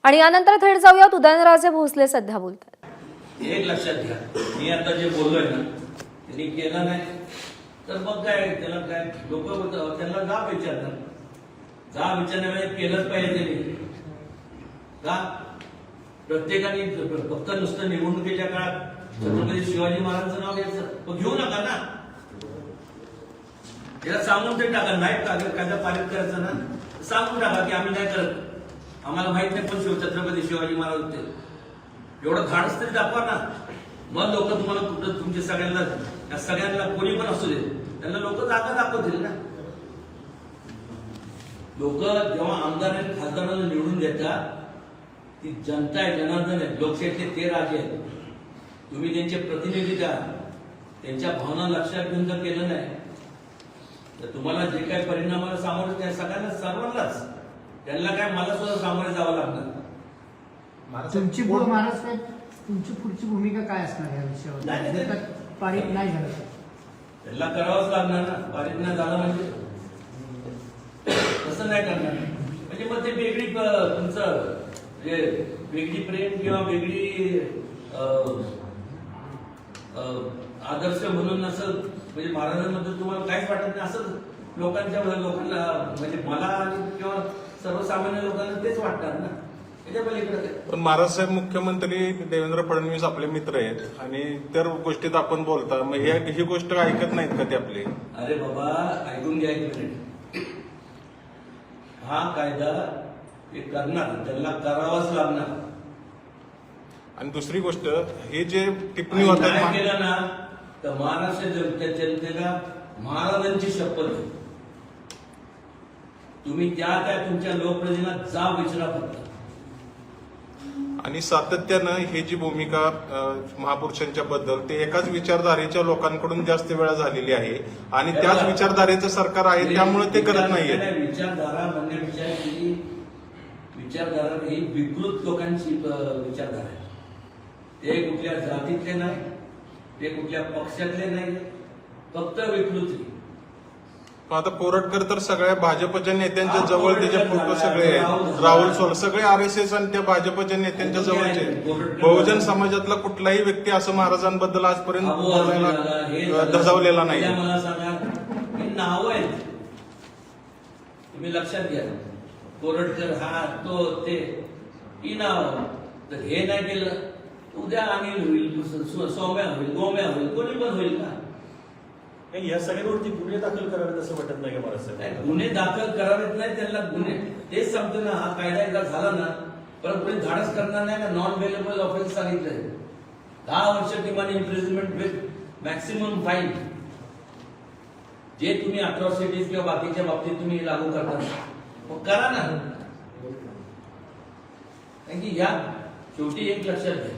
आणि यानंतर थेट जाऊयात उदयनराजे भोसले सध्या बोलतात। एक लक्षात घ्या, मी आता जे बोललोय ना त्यांनी केलं नाही तर मग काय त्याला काय लोक त्यांना जाब विचारणार, जाब विचारण्यामध्ये केलंच पाहिजे त्यांनी का? प्रत्येकाने फक्त नुसतं निवडणुकीच्या काळात छत्रपती शिवाजी महाराजांचं नाव घ्यायचं मग घेऊ नका ना, त्याला सांगून तरी टाका, नाही कायदा पारित करायचं ना सांगून टाका की आम्ही नाही करत, आम्हाला माहित नाही पण छत्रपती शिवाजी महाराज होते, एवढं धाडस तरी दाखवा ना, मग लोक तुम्हाला कुठं तुमच्या सगळ्यांना कोणी पण असू दे त्यांना लोक जागा दाखवतील ना। लोक जेव्हा आमदार आणि खासदारांना निवडून देतात ती जनता आहे, जनार्दन आहे, लोकशाहीतले ते राजे आहेत, तुम्ही त्यांचे प्रतिनिधी द्या, त्यांच्या भावना लक्षात घेऊन जर केलं नाही तर तुम्हाला जे काही परिणामाला सामोरं त्या सगळ्यांना सर्वांनाच त्यांना काय मला सुद्धा सामोरे जावं लागणार। तुमची पुढची भूमिका काय असणार या विषयावर? पारित नाही झालं त्यांना करावंच लागणार ना, पारित नाही झालं म्हणजे तसं नाही करणार, म्हणजे मग ते वेगळी तुमचं जे वेगळी प्रेम किंवा वेगळी आदर्श म्हणून असं म्हणजे महाराजांबद्दल तुम्हाला काहीच वाटत नाही असं लोकांना म्हणजे मला आणि किंवा सर्वसामान्य लोकांना तेच वाटणार ना। पण महाराज साहेब मुख्यमंत्री देवेंद्र फडणवीस आपले मित्र आहेत आणि त्या गोष्टीत आपण बोलता, मग ही गोष्ट ऐकत नाहीत का ते आपले? अरे बाबा ऐकून घ्या एक मिनिट, हा कायदा हे करणार त्यांना करावाच लागणार। आणि दुसरी गोष्ट हे जे टिप्पणी होतात केलं ना तर महाराष्ट्र जनतेला महाराजांची शपथ आहे, तुम्ही त्या तुमच्या लोकप्रतिनिधींना जाब विचारा फक्त। आणि सातत्यानं ही जी भूमिका महापुरुषांच्या बद्दल ते एकाच विचारधारेच्या लोकांकडून जास्त वेळा झालेली आहे आणि त्याच विचारधारेचं सरकार आहे त्यामुळे ते करत नाहीये। विचारधारा म्हणण्यापेक्षा ही विचारधारा ही विकृत लोकांची विचारधारा आहे, ते कुठल्या जातीतले नाही, ते कुठल्या पक्षातले नाही, फक्त विकृती। आता कोरटकर तर सगळ्या भाजपच्या नेत्यांच्या जवळ त्याचे फोटो सगळे आहेत, राहुल सोल सगळे RSS आणि त्या भाजपच्या नेत्यांच्या जवळचे, बहुजन समाजातला कुठलाही व्यक्ती असं महाराजांबद्दल आजपर्यंत बोलायला धजावलेला नाही। मला सांगा ही नाव आहेत, तुम्ही लक्षात घ्या, कोरटकर हा तो ते ही नाव, तर हे नाही केलं उद्या अनिल होईल, सौम्या होईल, गोम्या होईल, कोणी पण होईल ना। या सगळ्यांवरती गुन्हे दाखल करावेत असं वाटत नाही का महाराज साहेब? गुन्हे दाखल करावेत नाही त्यांना गुन्हे, तेच सांगतो ना, हा कायदा एकदा झाला ना परत कोणी धाडस करणार नाही ना। नॉन बेलेबल ऑफेन्स सांगितलंय, 10 वर्ष किमान इम्प्रिझनमेंट विथ मॅक्सिमम फाईन, जे तुम्ही अट्रॉसिटीज किंवा बाकीच्या बाबतीत तुम्ही लागू करता मग करा ना। कारण की या शेवटी एक लक्षात घ्या,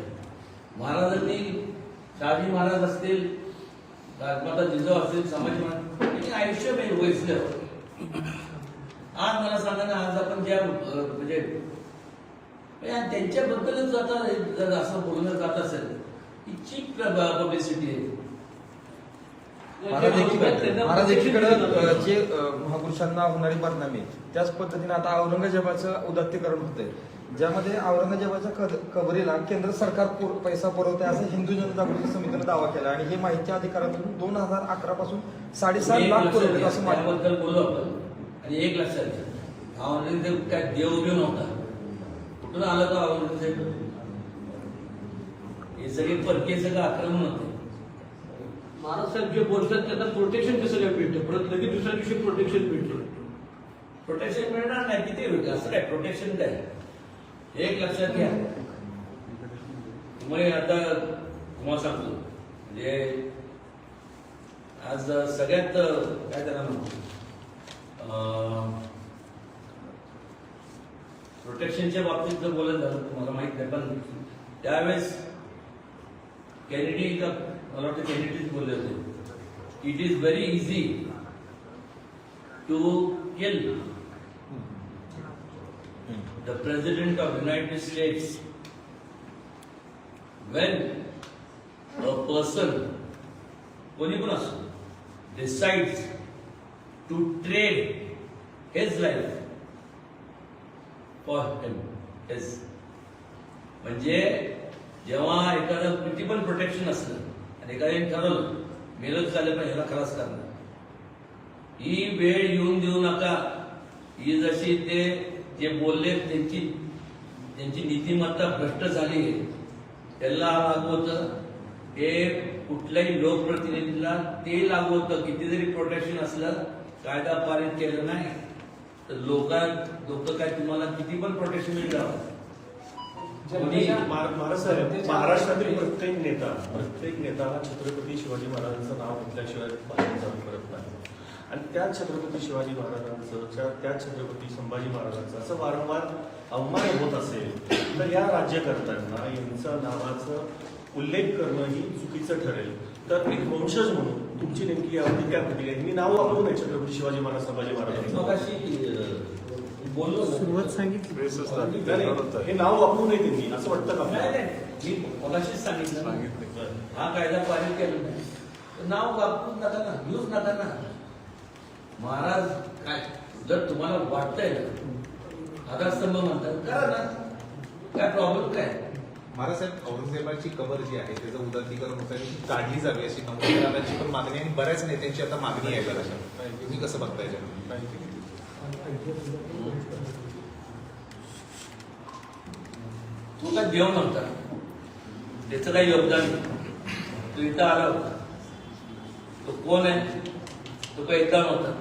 महाराजांनी शहाजी महाराज असतील, राजमाता जिजाऊ असतील, समाज आयुष्य वैसलं। आज मला सांगा ना, आज आपण ज्या म्हणजे त्यांच्याबद्दलच आता जर असं बोलणं जात असेल ही चीप पब्लिसिटी आहे। महाराज एकीकडे जे महापुरुषांना होणारी बदनामी त्याच पद्धतीने आता औरंगजेबाचं उदात्तीकरण होतंय, ज्यामध्ये औरंगजेबाच्या कबरीला केंद्र सरकार पैसा पुरवते असं हिंदू जनजागृती समितीने दावा केला आणि हे माहिती अधिकारातून 2011 पासून 7.5 लाख पुरवले असं त्याबद्दल बोलू आपण। आणि एक लक्षात घ्या, औरंगजेब काय देवदेव नव्हता, कुठून आलं तर औरंगजेब, हे सगळे परके सगळं आक्रमण होते। महाराज साहेब जे बोलतात त्यांना प्रोटेक्शन कसं काय भेटतं, परत लगेच दुसऱ्या दिवशी प्रोटेक्शन भेटतं? प्रोटेक्शन मिळणार नाही, किती होईल असं काय प्रोटेक्शन काय, एक लक्षात घ्या। तुम्ही आता तुम्हाला सांगतो म्हणजे आज सगळ्यात काय त्याला म्हणतो प्रोटेक्शनच्या बाबतीत जर बोलत झालं तुम्हाला माहित नाही, पण त्यावेळेस केनेडी का मला वाटतं केनेडीच बोलले होते, it is very easy to kill the President of United States when a person, कोणी पण असो, decides to trade his life for him. Yes. म्हणजे जेव्हा एखादं किती पण प्रोटेक्शन असलं आणि एखाद्याने ठरवलं मेलच झालं पण ह्याला खलास करणार, ही वेळ येऊन देऊ नका. ही जशी ते जे बोलले त्यांची नीतिमत्ता भ्रष्ट झाली आहे, त्याला लागू होतं. हे कुठल्याही लोकप्रतिनिधीला ते लागू होतं. किती जरी प्रोटेक्शन असलं, कायदा पारित केलं नाही तर लोक काय तुम्हाला किती पण प्रोटेक्शन मिळावं. महाराष्ट्रातील प्रत्येक नेता छत्रपती शिवाजी महाराजांचं नाव घेतल्याशिवाय भाषण चालू करत नाही. आणि त्या छत्रपती शिवाजी महाराजांचं, त्या छत्रपती संभाजी महाराजांचं असं वारंवार अवमान होत असेल तर या राज्यकर्त्यांना यांचं नावाचं उल्लेख करणं ही चुकीचं ठरेल. तर एक वंशज म्हणून तुमची नेमकी यावरती काय प्रतिक्रिया आहे? मी नाव वापरू नये छत्रपती शिवाजी महाराज, संभाजी महाराजांचं बोललो सुरुवात सांगितली. हे नाव वापरू नये त्यांनी, असं वाटतं का? मी मगाशीच सांगितलं हा कायदा पारित केला नाही तर नाव वापरून नका ना, यूज नका ना. महाराज काय जर तुम्हाला वाटतंय ना आधारस्तंभ म्हणतात करा ना, काय प्रॉब्लेम काय. महाराज साहेब, औरंगजेबाची कबर जी आहे त्याचं उदात्तीकरण होतं आणि ती काढली जावी अशी नमस्काराची पण मागणी आणि बऱ्याच नेत्यांची आता मागणी आहे. जरा तुम्ही कसं बघताय याच्यामध्ये? तू काय देव नव्हता, त्याचं काही योगदान नाही. तू इथं आला होता, तो कोण आहे? तो काही एकदा नव्हता.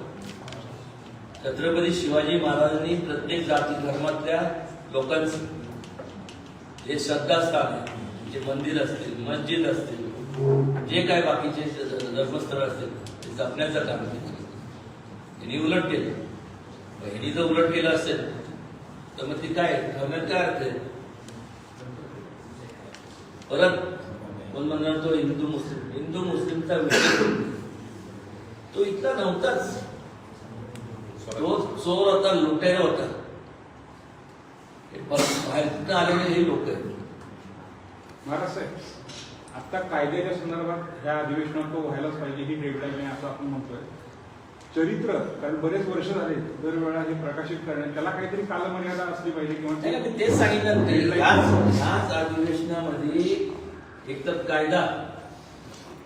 छत्रपती शिवाजी महाराजांनी प्रत्येक जाती धर्मातल्या लोकांचं जे श्रद्धास्थान आहे, जे मंदिर असतील, मस्जिद असतील, जे काय बाकीचे धर्मस्थळ असतील ते जपण्याचं काम केलं. यांनी उलट केलं. यांनी जर उलट केलं असेल तर मग ती काय ठरण्यात काय अर्थ आहे? परत कोण म्हणणार तो हिंदू मुस्लिमचा विषय तो इथला नव्हताच. तो चोर होता, लुटेरा होता. बाहेर आलेले हे लोक आहेत. महाराज साहेब, आता कायद्याच्या संदर्भात ह्या अधिवेशनात तो व्हायलाच पाहिजे ही डेडलाईन आहे असं आपण म्हणतोय. चरित्र, कारण बरेच वर्ष झाले दरवेळा हे प्रकाशित करण्यात, त्याला काहीतरी कालमर्यादा असली पाहिजे किंवा मी तेच सांगितलं. ह्याच अधिवेशनामध्ये एक तर कायदा,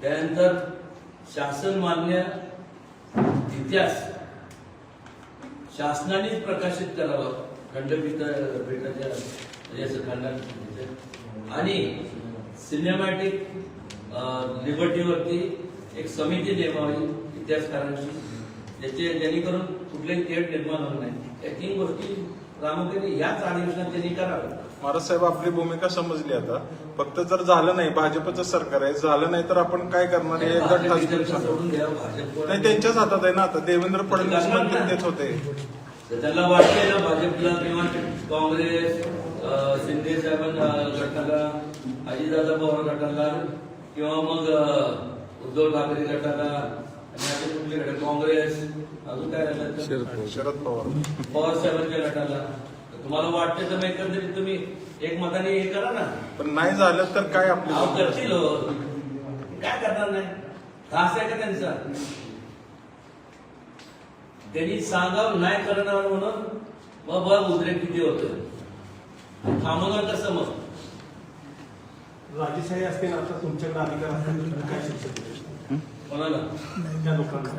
त्यानंतर शासन मान्य इतिहास शासनानेच प्रकाशित करावा खंडपीठाच्या खंडात, आणि सिनेमॅटिक लिबर्टीवरती एक समिती नेमावी इतिहासकारांची, जेणेकरून कुठलेही तेढ निर्माण होणार नाही. या 3 गोष्टी प्रामुख्याने याच अधिवेशनात त्यांनी कराव्या. महाराज साहेब, आपली भूमिका समजली. आता फक्त जर झालं नाही, भाजपचं सरकार आहे, झालं नाही तर आपण काय करणार हे एकदा ठासून सोडून द्या. भाजप नाही, त्यांच्याच हातात आहे ना. आता देवेंद्र फडणवीस मंत्री देत होते. तर त्यांना वाटतंय ना भाजपला किंवा काँग्रेस, शिंदे साहेबांना गटाला, अजितदादा पवार गटाला किंवा मग उद्धव ठाकरे गटाला आणि असे कुठले गट, काँग्रेस, अजून काय झालं शरद पवार साहेबांच्या गटाला, तुम्हाला वाटतं तर मग एकंदरीत तुम्ही एक मताने हे करा ना. पण नाही झालं तर काय आपलं करतील काय करणार नाही. त्रास आहे का त्यांचा? त्यांनी सांगावं नाही करणार म्हणून मग बघ उद्रेक किती होतं. थांबवणार कसं मग? राजेशाही असते ना, आता तुमच्याकडे अधिकार असतात, काय शिक्षा दिली कोणाला? त्या लोकांना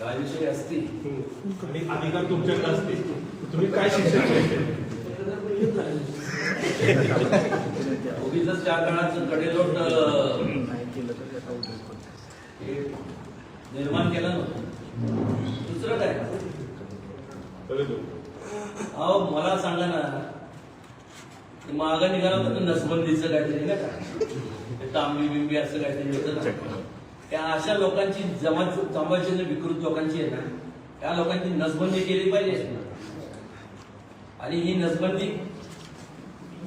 राजविषयी असती आणि अधिकार तुमच्याकडे असते, तुम्ही काय शिक्षा उगीच त्या काळाचं कडेलोट निर्माण केलं नव्हतं. दुसरं काय? अहो मला सांगा ना, मागं निघाला होतं नसबंदीचं काहीतरी ना का, तांबी बिंबी असं काहीतरी होतं ना. त्या अशा लोकांची जमाची विकृत लोकांची आहे ना, त्या लोकांची नसबंदी केली पाहिजे. आणि ही नसबंदी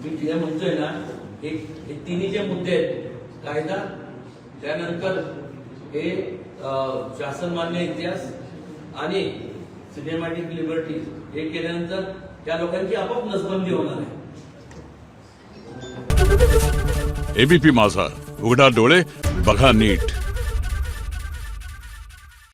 मी जे म्हणतोय ना, हे तिन्ही जे मुद्दे आहेत, कायदा, त्यानंतर हे शासनमान्य इतिहास आणि सिनेमॅटिक लिबर्टी, हे केल्यानंतर त्या लोकांची आपोआप नसबंदी होणार आहे. एबीपी माझा, उघडा डोळे बघा नीट.